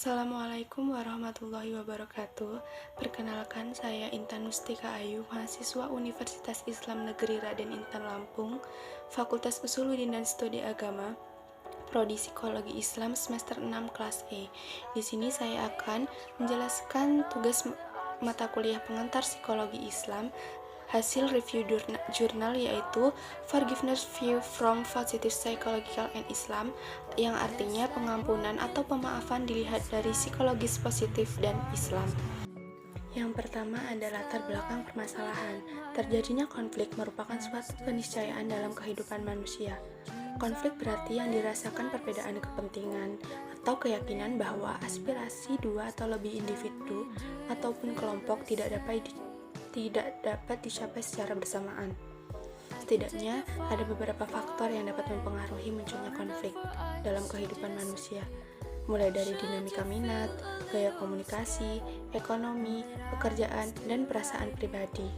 Assalamualaikum warahmatullahi wabarakatuh. Perkenalkan, saya Intan Mustika Ayu, mahasiswa Universitas Islam Negeri Raden Intan Lampung, Fakultas Usuluddin dan Studi Agama, Prodi Psikologi Islam semester 6 kelas E. Di sini saya akan menjelaskan tugas mata kuliah pengantar Psikologi Islam hasil review jurnal, yaitu Forgiveness View from Positive Psychological and Islam, yang artinya pengampunan atau pemaafan dilihat dari psikologis positif dan Islam. Yang pertama adalah latar belakang permasalahan. Terjadinya konflik merupakan suatu keniscayaan dalam kehidupan manusia. Konflik berarti yang dirasakan perbedaan kepentingan atau keyakinan bahwa aspirasi dua atau lebih individu ataupun kelompok tidak dapat dicapai secara bersamaan. Setidaknya, ada beberapa faktor yang dapat mempengaruhi munculnya konflik dalam kehidupan manusia, mulai dari dinamika minat, gaya komunikasi, ekonomi, pekerjaan, dan perasaan pribadi.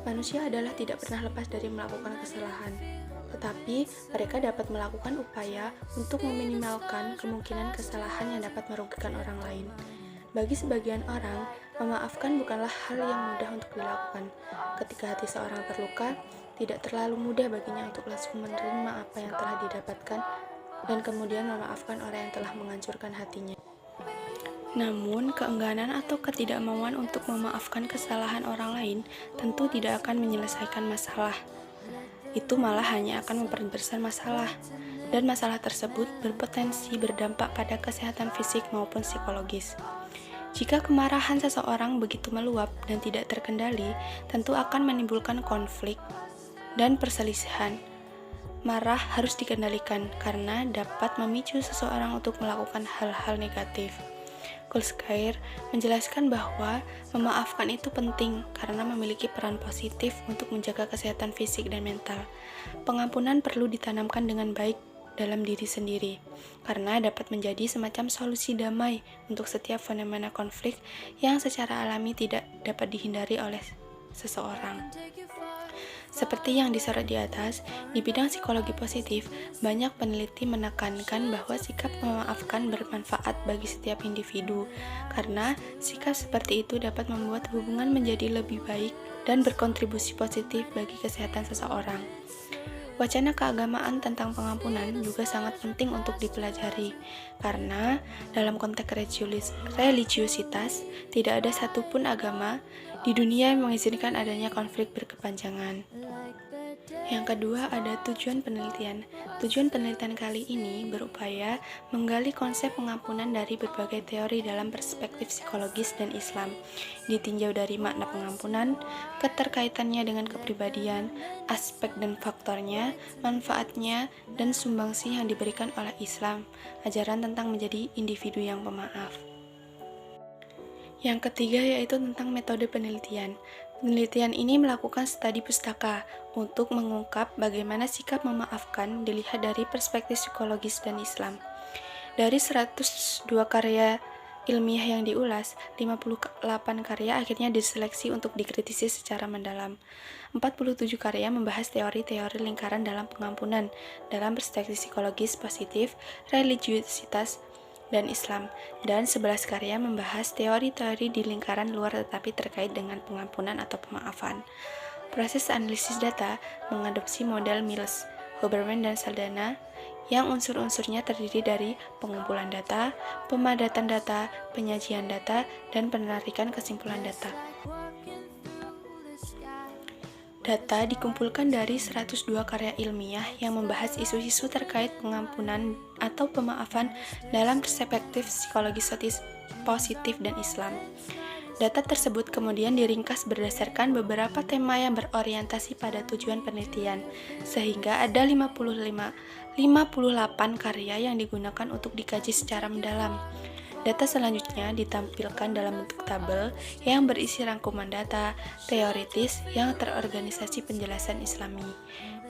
Manusia adalah tidak pernah lepas dari melakukan kesalahan, tetapi mereka dapat melakukan upaya untuk meminimalkan kemungkinan kesalahan yang dapat merugikan orang lain. Bagi sebagian orang, memaafkan bukanlah hal yang mudah untuk dilakukan. Ketika hati seorang terluka, tidak terlalu mudah baginya untuk langsung menerima apa yang telah didapatkan dan kemudian memaafkan orang yang telah menghancurkan hatinya. Namun, keengganan atau ketidakmauan untuk memaafkan kesalahan orang lain tentu tidak akan menyelesaikan masalah. Itu malah hanya akan memperbesar masalah, dan masalah tersebut berpotensi berdampak pada kesehatan fisik maupun psikologis. Jika kemarahan seseorang begitu meluap dan tidak terkendali, tentu akan menimbulkan konflik dan perselisihan. Marah harus dikendalikan karena dapat memicu seseorang untuk melakukan hal-hal negatif. Kulskair menjelaskan bahwa memaafkan itu penting karena memiliki peran positif untuk menjaga kesehatan fisik dan mental. Pengampunan perlu ditanamkan dengan baik dalam diri sendiri, karena dapat menjadi semacam solusi damai untuk setiap fenomena konflik yang secara alami tidak dapat dihindari oleh seseorang. Seperti yang disorot di atas, di bidang psikologi positif, banyak peneliti menekankan bahwa sikap memaafkan bermanfaat bagi setiap individu, karena sikap seperti itu dapat membuat hubungan menjadi lebih baik dan berkontribusi positif bagi kesehatan seseorang. Wacana keagamaan tentang pengampunan juga sangat penting untuk dipelajari, karena dalam konteks religiusitas, tidak ada satupun agama di dunia yang mengizinkan adanya konflik berkepanjangan. Yang kedua ada tujuan penelitian. Tujuan penelitian kali ini berupaya menggali konsep pengampunan dari berbagai teori dalam perspektif psikologis dan Islam, ditinjau dari makna pengampunan, keterkaitannya dengan kepribadian, aspek dan faktornya, manfaatnya, dan sumbangsi yang diberikan oleh Islam, ajaran tentang menjadi individu yang pemaaf. Yang ketiga yaitu tentang metode penelitian. Penelitian ini melakukan studi pustaka untuk mengungkap bagaimana sikap memaafkan dilihat dari perspektif psikologis dan Islam. Dari 102 karya ilmiah yang diulas, 58 karya akhirnya diseleksi untuk dikritisi secara mendalam. 47 karya membahas teori-teori lingkaran dalam pengampunan dalam perspektif psikologis positif, religiusitas, dan Islam, dan 11 karya membahas teori-teori di lingkaran luar tetapi terkait dengan pengampunan atau pemaafan. Proses analisis data mengadopsi model Mills, Huberman, dan Saldana yang unsur-unsurnya terdiri dari pengumpulan data, pemadatan data, penyajian data, dan penarikan kesimpulan data. Data dikumpulkan dari 102 karya ilmiah yang membahas isu-isu terkait pengampunan atau pemaafan dalam perspektif psikologi positif dan Islam. Data tersebut kemudian diringkas berdasarkan beberapa tema yang berorientasi pada tujuan penelitian, sehingga ada 58 karya yang digunakan untuk dikaji secara mendalam. Data selanjutnya ditampilkan dalam bentuk tabel yang berisi rangkuman data teoritis yang terorganisasi penjelasan Islami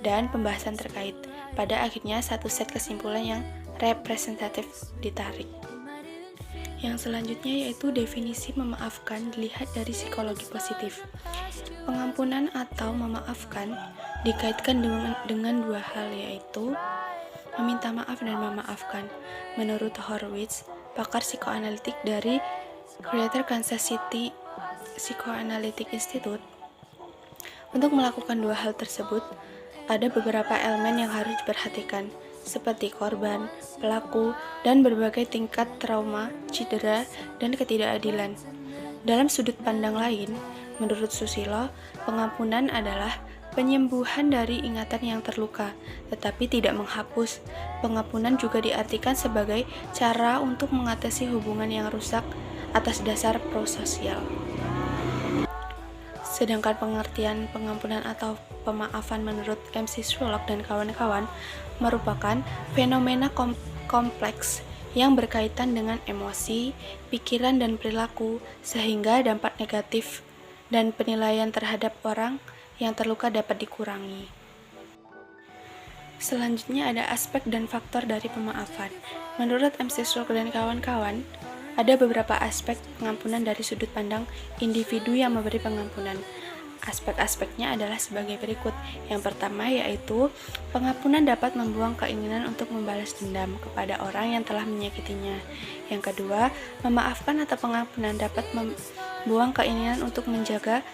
dan pembahasan terkait. Pada akhirnya satu set kesimpulan yang representatif ditarik. Yang selanjutnya yaitu definisi memaafkan dilihat dari psikologi positif. Pengampunan atau memaafkan dikaitkan dengan dua hal, yaitu meminta maaf dan memaafkan. Menurut Horowitz, pakar psikoanalitik dari Greater Kansas City Psychoanalytic Institute. Untuk melakukan dua hal tersebut, ada beberapa elemen yang harus diperhatikan, seperti korban, pelaku, dan berbagai tingkat trauma, cedera, dan ketidakadilan. Dalam sudut pandang lain, menurut Susilo, pengampunan adalah penyembuhan dari ingatan yang terluka, tetapi tidak menghapus. Pengampunan juga diartikan sebagai cara untuk mengatasi hubungan yang rusak atas dasar prososial. Sedangkan pengertian pengampunan atau pemaafan menurut MC Sherlock dan kawan-kawan merupakan fenomena kompleks yang berkaitan dengan emosi, pikiran, dan perilaku, sehingga dampak negatif dan penilaian terhadap orang yang terluka dapat dikurangi. Selanjutnya ada aspek dan faktor dari pemaafan. Menurut MC Sherlock dan kawan-kawan, ada beberapa aspek pengampunan dari sudut pandang individu yang memberi pengampunan. Aspek-aspeknya adalah sebagai berikut. Yang pertama yaitu pengampunan dapat membuang keinginan untuk membalas dendam kepada orang yang telah menyakitinya. Yang kedua, memaafkan atau pengampunan dapat membuang keinginan untuk menjaga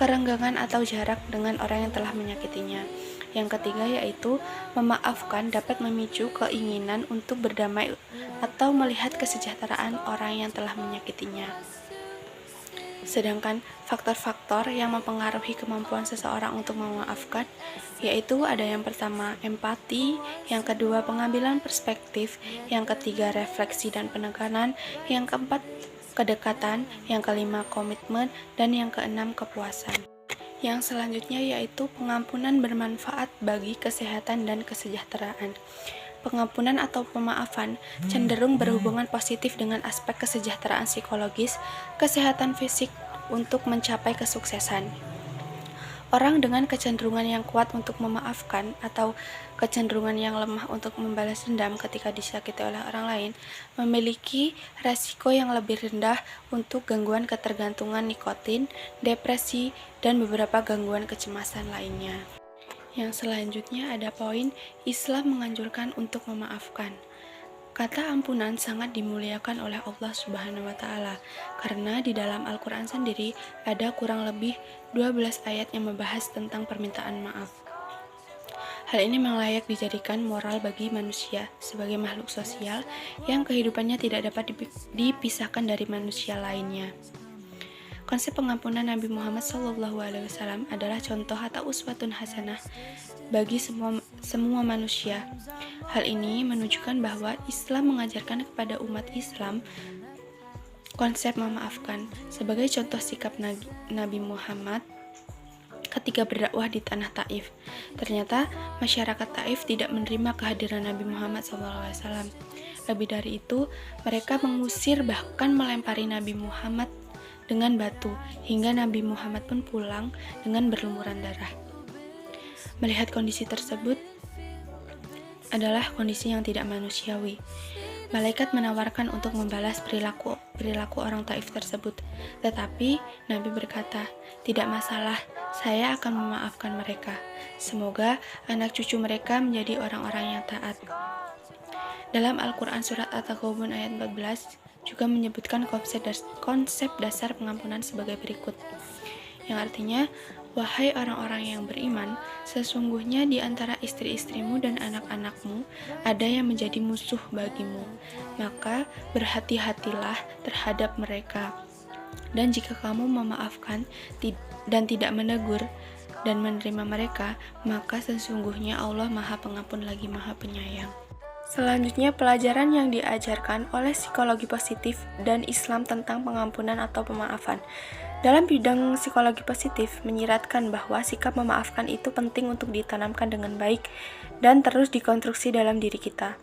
kerenggangan atau jarak dengan orang yang telah menyakitinya. Yang ketiga yaitu memaafkan dapat memicu keinginan untuk berdamai atau melihat kesejahteraan orang yang telah menyakitinya. Sedangkan faktor-faktor yang mempengaruhi kemampuan seseorang untuk memaafkan yaitu ada yang pertama empati, yang kedua pengambilan perspektif, yang ketiga refleksi dan penekanan, yang keempat kedekatan, yang kelima komitmen, dan yang keenam kepuasan. Yang selanjutnya yaitu pengampunan bermanfaat bagi kesehatan dan kesejahteraan. Pengampunan atau pemaafan cenderung berhubungan positif dengan aspek kesejahteraan psikologis, kesehatan fisik untuk mencapai kesuksesan. Orang dengan kecenderungan yang kuat untuk memaafkan atau kecenderungan yang lemah untuk membalas dendam ketika disakiti oleh orang lain memiliki resiko yang lebih rendah untuk gangguan ketergantungan nikotin, depresi, dan beberapa gangguan kecemasan lainnya. Yang selanjutnya ada poin Islam menganjurkan untuk memaafkan. Kata ampunan sangat dimuliakan oleh Allah Subhanahu wa Ta'ala, karena di dalam Al-Quran sendiri ada kurang lebih 12 ayat yang membahas tentang permintaan maaf. Hal ini memang layak dijadikan moral bagi manusia sebagai makhluk sosial yang kehidupannya tidak dapat dipisahkan dari manusia lainnya. Konsep pengampunan Nabi Muhammad SAW adalah contoh atau uswatun hasanah bagi semua manusia. Hal ini menunjukkan bahwa Islam mengajarkan kepada umat Islam konsep memaafkan sebagai contoh sikap Nabi Muhammad ketika berdakwah di tanah Taif. Ternyata masyarakat Taif tidak menerima kehadiran Nabi Muhammad SAW. Lebih dari itu, mereka mengusir bahkan melempari Nabi Muhammad dengan batu, hingga Nabi Muhammad pun pulang dengan berlumuran darah. Melihat kondisi tersebut adalah kondisi yang tidak manusiawi. Malaikat menawarkan untuk membalas perilaku orang Taif tersebut, tetapi Nabi berkata, "Tidak masalah, saya akan memaafkan mereka. Semoga anak cucu mereka menjadi orang-orang yang taat." Dalam Al-Quran Surat At-Taghabun ayat 14 juga menyebutkan konsep dasar pengampunan sebagai berikut, yang artinya, wahai orang-orang yang beriman, sesungguhnya di antara istri-istrimu dan anak-anakmu ada yang menjadi musuh bagimu, maka berhati-hatilah terhadap mereka. Dan jika kamu memaafkan dan tidak menegur dan menerima mereka, maka sesungguhnya Allah Maha Pengampun lagi Maha Penyayang. Selanjutnya, pelajaran yang diajarkan oleh psikologi positif dan Islam tentang pengampunan atau pemaafan. Dalam bidang psikologi positif, menyiratkan bahwa sikap memaafkan itu penting untuk ditanamkan dengan baik dan terus dikonstruksi dalam diri kita.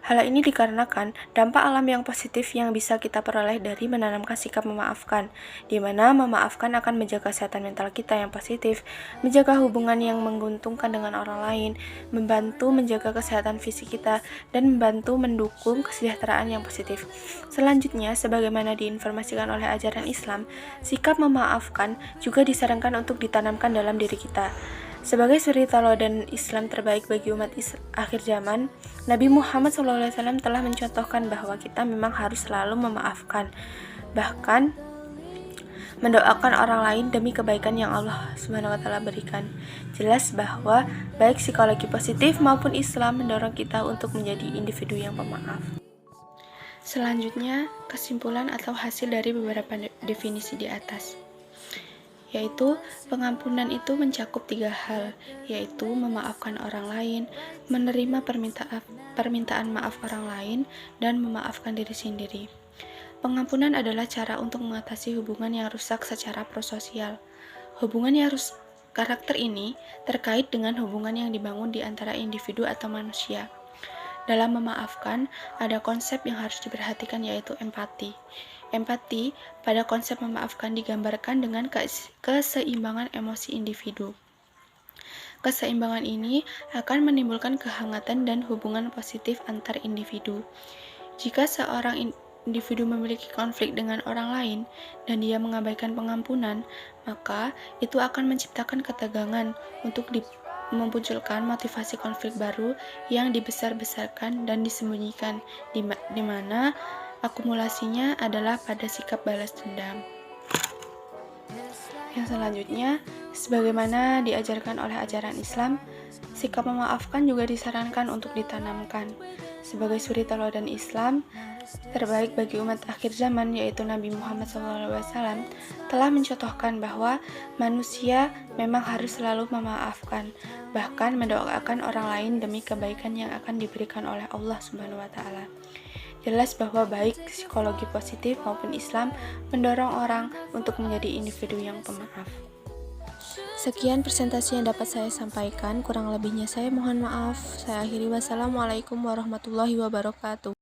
Hal ini dikarenakan dampak alam yang positif yang bisa kita peroleh dari menanamkan sikap memaafkan, di mana memaafkan akan menjaga kesehatan mental kita yang positif, menjaga hubungan yang menguntungkan dengan orang lain, membantu menjaga kesehatan fisik kita, dan membantu mendukung kesejahteraan yang positif. Selanjutnya, sebagaimana diinformasikan oleh ajaran Islam, sikap memaafkan juga disarankan untuk ditanamkan dalam diri kita. Sebagai suri teladan Islam terbaik bagi umat akhir zaman, Nabi Muhammad SAW telah mencontohkan bahwa kita memang harus selalu memaafkan, bahkan mendoakan orang lain demi kebaikan yang Allah SWT berikan. Jelas bahwa baik psikologi positif maupun Islam mendorong kita untuk menjadi individu yang pemaaf. Selanjutnya, kesimpulan atau hasil dari beberapa definisi di atas, yaitu pengampunan itu mencakup 3 hal, yaitu memaafkan orang lain, menerima permintaan maaf orang lain, dan memaafkan diri sendiri. Pengampunan adalah cara untuk mengatasi hubungan yang rusak secara prososial. Hubungan yang karakter ini terkait dengan hubungan yang dibangun di antara individu atau manusia. Dalam memaafkan, ada konsep yang harus diperhatikan, yaitu empati. Empati pada konsep memaafkan digambarkan dengan keseimbangan emosi individu. Keseimbangan ini akan menimbulkan kehangatan dan hubungan positif antar individu. Jika seorang individu memiliki konflik dengan orang lain dan dia mengabaikan pengampunan, maka itu akan menciptakan ketegangan untuk memunculkan motivasi konflik baru yang dibesar-besarkan dan disembunyikan, di mana akumulasinya adalah pada sikap balas dendam. Yang selanjutnya, sebagaimana diajarkan oleh ajaran Islam, sikap memaafkan juga disarankan untuk ditanamkan. Sebagai suri teladan Islam terbaik bagi umat akhir zaman, yaitu Nabi Muhammad SAW, telah mencontohkan bahwa manusia memang harus selalu memaafkan, bahkan mendoakan orang lain demi kebaikan yang akan diberikan oleh Allah SWT. Jelas bahwa baik psikologi positif maupun Islam mendorong orang untuk menjadi individu yang pemaaf. Sekian presentasi yang dapat saya sampaikan, kurang lebihnya saya mohon maaf. Saya akhiri, wassalamualaikum warahmatullahi wabarakatuh.